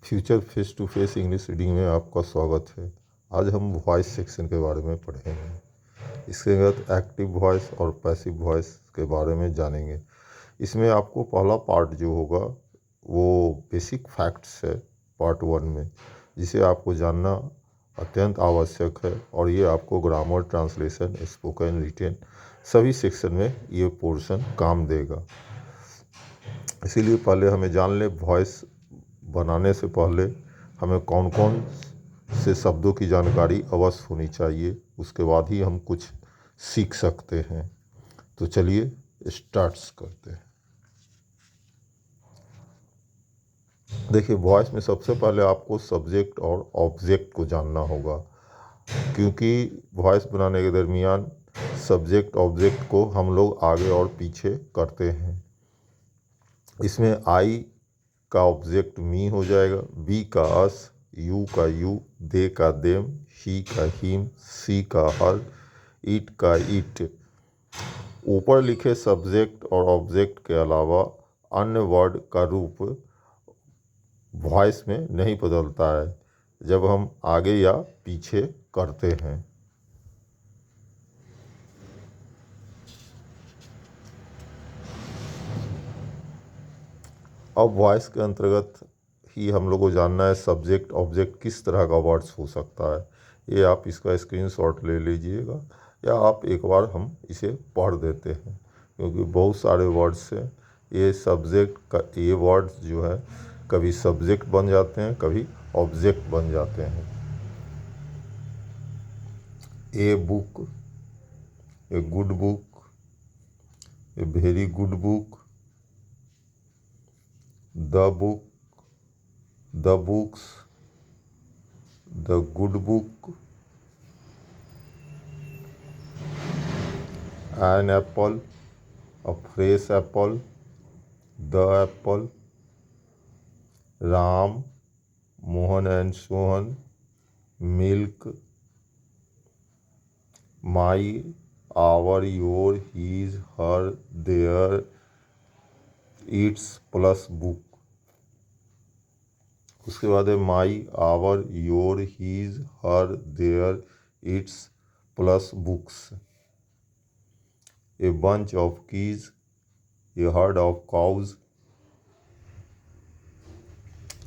Future face to face English reading में आपका स्वागत है। आज हम वॉइस सेक्शन के बारे में पढ़ेंगे। इसके अंतर्गत एक्टिव वॉइस और पैसिव वॉइस के बारे में जानेंगे। इसमें आपको पहला पार्ट जो होगा वो बेसिक फैक्ट्स है पार्ट 1 में, जिसे आपको जानना अत्यंत आवश्यक है और ये आपको ग्रामर, ट्रांसलेशन, स्पोकन, रिटेन सभी सेक्शन में ये पोर्शन काम देगा। इसीलिए पहले हमें जान ले वॉइस बनाने से पहले हमें कौन कौन से शब्दों की जानकारी अवश्य होनी चाहिए, उसके बाद ही हम कुछ सीख सकते हैं। तो चलिए स्टार्ट्स करते हैं। देखिए, वॉइस में सबसे पहले आपको सब्जेक्ट और ऑब्जेक्ट को जानना होगा, क्योंकि वॉइस बनाने के दरमियान सब्जेक्ट ऑब्जेक्ट को हम लोग आगे और पीछे करते हैं। इसमें आई का ऑब्जेक्ट मी हो जाएगा, बी का अस, यू का यू, दे का देम, ही का हिम, सी का हर, इट का इट। ऊपर लिखे सब्जेक्ट और ऑब्जेक्ट के अलावा अन्य वर्ड का रूप वॉइस में नहीं बदलता है जब हम आगे या पीछे करते हैं। अब वॉइस के अंतर्गत ही हम लोग को जानना है सब्जेक्ट ऑब्जेक्ट किस तरह का वर्ड्स हो सकता है। ये आप इसका स्क्रीनशॉट ले लीजिएगा या आप एक बार हम इसे पढ़ देते हैं, क्योंकि बहुत सारे वर्ड्स हैं। ये सब्जेक्ट का ये वर्ड्स जो है कभी सब्जेक्ट बन जाते हैं, कभी ऑब्जेक्ट बन जाते हैं। A book, a good book, a very good book, the book, the books, the good book, an apple, a fresh apple, the apple, Ram, Mohan and Sohan, milk, my, our, your, his, her, their, its plus book। उसके बाद है my, our, your, his, her, their, its plus books. A bunch of keys, a herd of cows,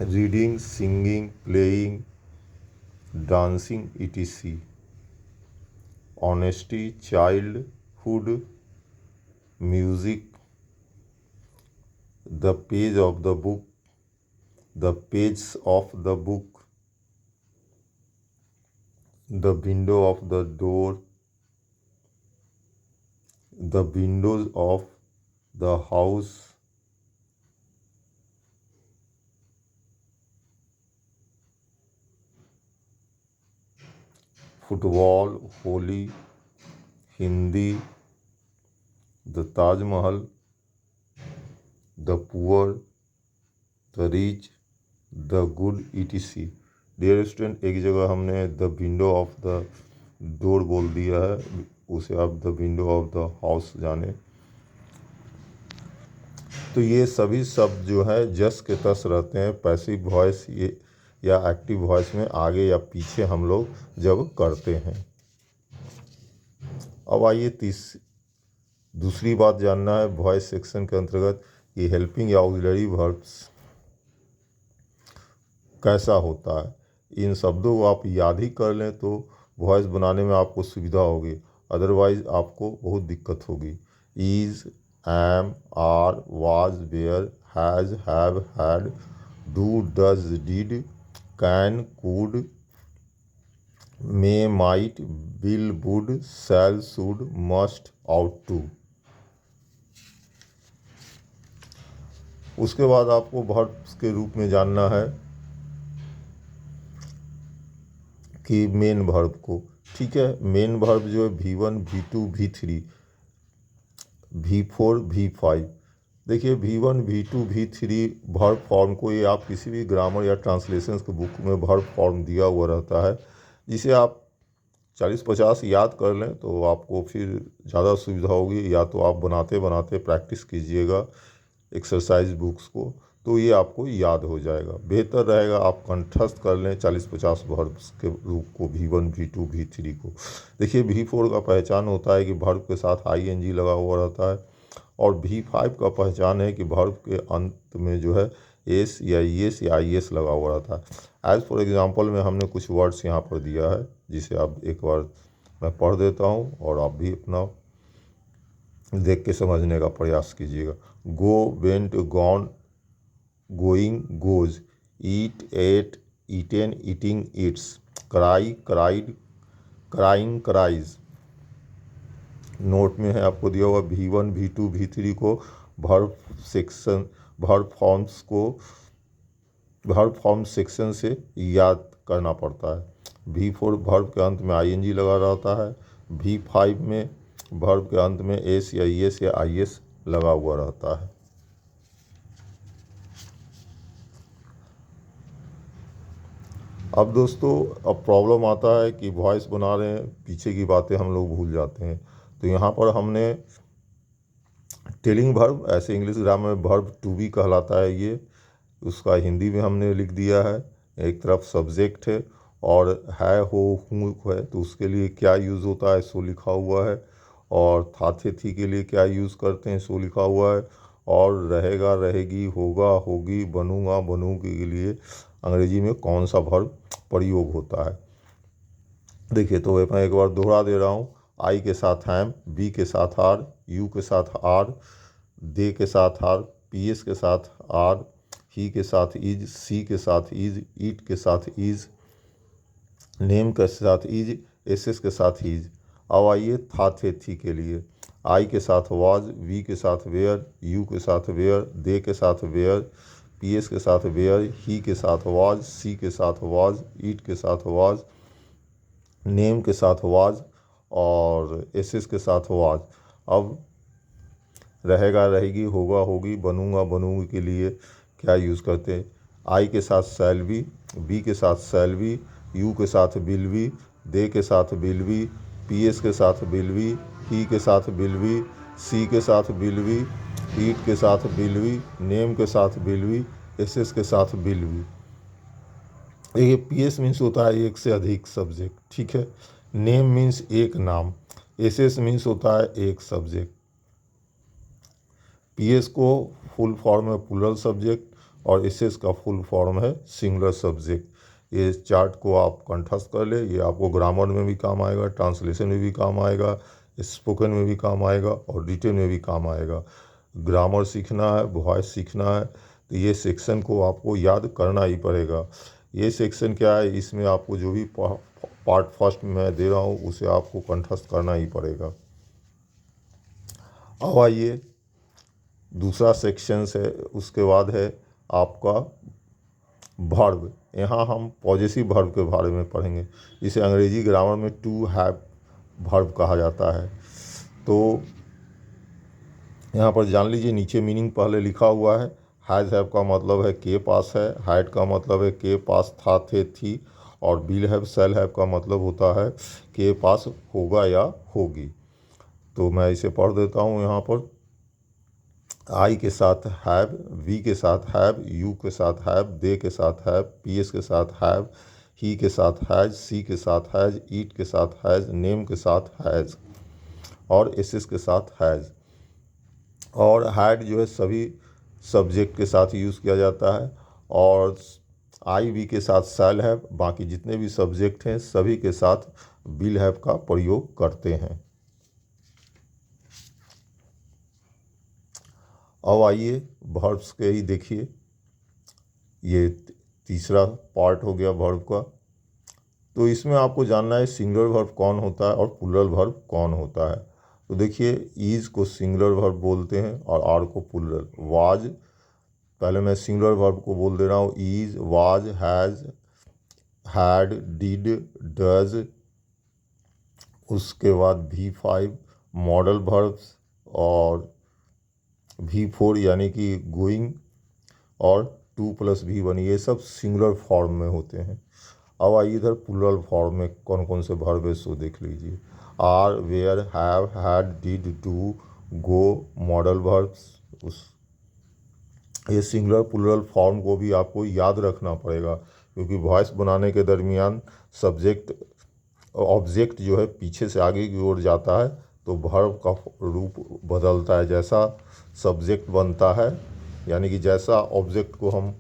reading, singing, playing, dancing, etc। Honesty, childhood, music, the page of the book, the pages of the book, the window of the door, the windows of the house, football, Holi, Hindi, the Taj Mahal, the poor, the rich, the good, etc। Dear student, एक जगह हमने the window of the door बोल दिया है, उसे आप the window of the house जाने। तो ये सभी शब्द जो है जस के तस रहते हैं पैसिव वॉइस ये या एक्टिव वॉइस में आगे या पीछे हम लोग जब करते हैं। अब आइए दूसरी बात जानना है वॉइस सेक्शन के अंतर्गत ये हेल्पिंग या ऑक्सिलरी वर्ब्स कैसा होता है। इन शब्दों को आप याद ही कर लें तो वॉइस बनाने में आपको सुविधा होगी, अदरवाइज आपको बहुत दिक्कत होगी। Is, am, are, was, were, has, have, had, do, does, did, can, could, may, might, will, would, shall, should, must, ought to. उसके बाद आपको वर्ब्स के रूप में जानना है कि मेन वर्ब को, ठीक है। मेन वर्ब जो है V1, V2, V3, V4, V5। देखिए V1, V2, V3 verb form को ये आप किसी भी ग्रामर या ट्रांसलेशन के बुक में वर्ब फॉर्म दिया हुआ रहता है, जिसे आप 40-50 याद कर लें तो आपको फिर ज़्यादा सुविधा होगी। या तो आप बनाते बनाते प्रैक्टिस कीजिएगा एक्सरसाइज बुक्स को, तो ये आपको याद हो जाएगा। बेहतर रहेगा आप कंठस्थ कर लें 40-50 वर्ब्स के रूप को, V1 V2 V3 को। देखिए V4 का पहचान होता है कि वर्ब के साथ ING लगा हुआ रहता है, और V5 का पहचान है कि वर्ब के अंत में जो है एस या ES या IS लगा हुआ रहता है। एज फॉर एग्जांपल में हमने कुछ वर्ड्स यहाँ पर दिया है, जिसे आप एक बार मैं पढ़ देता हूँ और आप भी अपना देख के समझने का प्रयास कीजिएगा। Go, went, gone, going, goes, eat, ate, eaten, eating, eats, cry, cried, crying, cries. Note में है आपको दिया हुआ V1 V2 V3 को verb section, verb form section से याद करना पड़ता है। V4 वर्ब के अंत में ING लगा रहता है। V5 में वर्ब के अंत में S या ES या IS लगा हुआ रहता है। अब दोस्तों, अब प्रॉब्लम आता है कि वॉइस बना रहे हैं, पीछे की बातें हम लोग भूल जाते हैं। तो यहाँ पर हमने टेलिंग वर्ब, ऐसे इंग्लिश ग्रामर में वर्ब टू बी कहलाता है ये, उसका हिंदी में हमने लिख दिया है। एक तरफ सब्जेक्ट है और है, हो, हूँ है, तो उसके लिए क्या यूज़ होता है सो लिखा हुआ है, और था थे थी के लिए क्या यूज़ करते हैं सो लिखा हुआ है, और रहेगा रहेगी, होगा होगी, बनूंगा बनूंगी के लिए अंग्रेजी में कौन सा वर्ब प्रयोग होता है। देखिए, तो मैं एक बार दोहरा दे रहा हूँ। आई के साथ हैम, बी के साथ आर, यू के साथ आर, दे के साथ आर, PS के साथ आर, ही के साथ इज, सी के साथ इज, ईट के साथ इज, नेम के साथ इज, SS के साथ इज। अब आइए था थे थी के लिए। आई के साथ वाज, वी के साथ वेयर, यू के साथ वेयर, दे के साथ वेयर, PS के साथ वेयर, ही के साथ वाज, सी के साथ वाज, ईट के साथ वाज, नेम के साथ वाज, और SS के साथ वाज। अब रहेगा रहेगी, होगा होगी, बनूंगा बनूंगी के लिए क्या यूज़ करते हैं। आई के साथ शैल बी, बी के साथ शैल बी, यू के साथ विल बी, दे के साथ विल बी, PS के साथ विल बी, ही के साथ विल बी, सी के साथ विल बी, ईट के साथ विल बी, नेम के साथ विल बी, SS के साथ विल बी। ये PS मीन्स होता है एक से अधिक सब्जेक्ट, ठीक है। नेम मीन्स एक नाम, SS मीन्स होता है एक सब्जेक्ट। PS को फुल फॉर्म है प्लूरल सब्जेक्ट, और SS का फुल फॉर्म है सिंगुलर सब्जेक्ट। ये चार्ट को आप कंठस्थ कर ले, ये आपको ग्रामर में भी काम आएगा, ट्रांसलेशन में भी काम आएगा, स्पोकन में भी काम आएगा, और रिटन में भी काम आएगा। ग्रामर सीखना है, वॉइस सीखना है, तो ये सेक्शन को आपको याद करना ही पड़ेगा। ये सेक्शन क्या है, इसमें आपको जो भी पार्ट फर्स्ट मैं दे रहा हूँ उसे आपको कंठस्थ करना ही पड़ेगा। अब आइए दूसरा सेक्शन है, उसके बाद है आपका वर्ब। यहाँ हम पॉजेसिव वर्ब के बारे में पढ़ेंगे, जिसे अंग्रेजी ग्रामर में टू हैव वर्ब कहा जाता है। तो यहाँ पर जान लीजिए, नीचे मीनिंग पहले लिखा हुआ है। हैज़ हैव का मतलब है के पास है, हैड का मतलब है के पास था थे थी, और विल हैव शैल हैव का मतलब होता है के पास होगा या होगी। तो मैं इसे पढ़ देता हूँ यहाँ पर। आई के साथ हैव, वी के साथ हैव, यू के साथ हैव, दे के साथ हैव, PS के साथ हैव, ही के साथ हैज, सी के साथ हैज, ईट के साथ हैज, नेम के साथ हैज, और SS के साथ हैज। और हैड जो है सभी सब्जेक्ट के साथ यूज़ किया जाता है, और आई वी के साथ शैल हैव, बाकी जितने भी सब्जेक्ट हैं सभी के साथ विल हैव का प्रयोग करते हैं। अब आइए वर्ब्स के ही देखिए, ये तीसरा पार्ट हो गया वर्ब का। तो इसमें आपको जानना है सिंगुलर वर्ब कौन होता है और प्लूरल वर्ब कौन होता है। तो देखिए, ईज को सिंगुलर वर्ब बोलते हैं और आर को प्लूरल। वाज, पहले मैं सिंगुलर वर्ब को बोल दे रहा हूँ, is, was, has, had, did, does. उसके बाद V5 मॉडल वर्ब्स, और V4 यानी कि गोइंग, और 2+V1, ये सब सिंगुलर फॉर्म में होते हैं। अब आइए इधर प्लूरल फॉर्म में कौन कौन से वर्ब है सो देख लीजिए। Are, were, have, had, did, do, go, modal verbs. ये सिंगुलर प्लूरल फॉर्म को भी आपको याद रखना पड़ेगा, क्योंकि वॉइस बनाने के दरमियान सब्जेक्ट ऑब्जेक्ट जो है पीछे से आगे की ओर जाता है, तो वर्ब का रूप बदलता है। जैसा सब्जेक्ट बनता है, यानी कि जैसा ऑब्जेक्ट को हम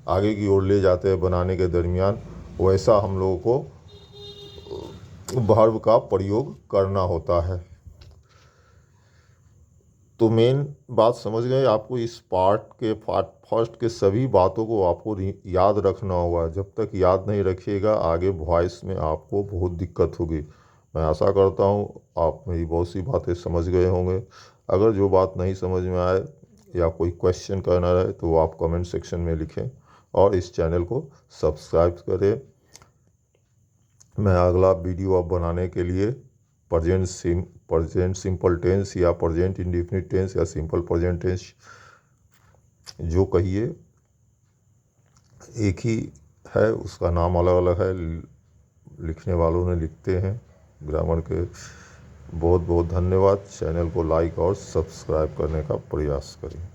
आगे की ओर ले जाते हैं बनाने के दरमियान, वैसा हम लोगों को वर्ब का प्रयोग करना होता है। तो मेन बात समझ गए। आपको इस पार्ट फर्स्ट के सभी बातों को आपको याद रखना होगा। जब तक याद नहीं रखिएगा आगे वॉइस में आपको बहुत दिक्कत होगी। मैं आशा करता हूँ आप मेरी बहुत सी बातें समझ गए होंगे। अगर जो बात नहीं समझ में आए या कोई क्वेश्चन करना रहे तो आप कमेंट सेक्शन में लिखें और इस चैनल को सब्सक्राइब करें। मैं अगला वीडियो अब बनाने के लिए प्रेजेंट सिंपल टेंस या प्रेजेंट इंडेफिनिट टेंस या सिंपल प्रेजेंट टेंस, जो कहिए एक ही है, उसका नाम अलग अलग है, लिखने वालों ने लिखते हैं ग्रामर के। बहुत बहुत धन्यवाद। चैनल को लाइक और सब्सक्राइब करने का प्रयास करें।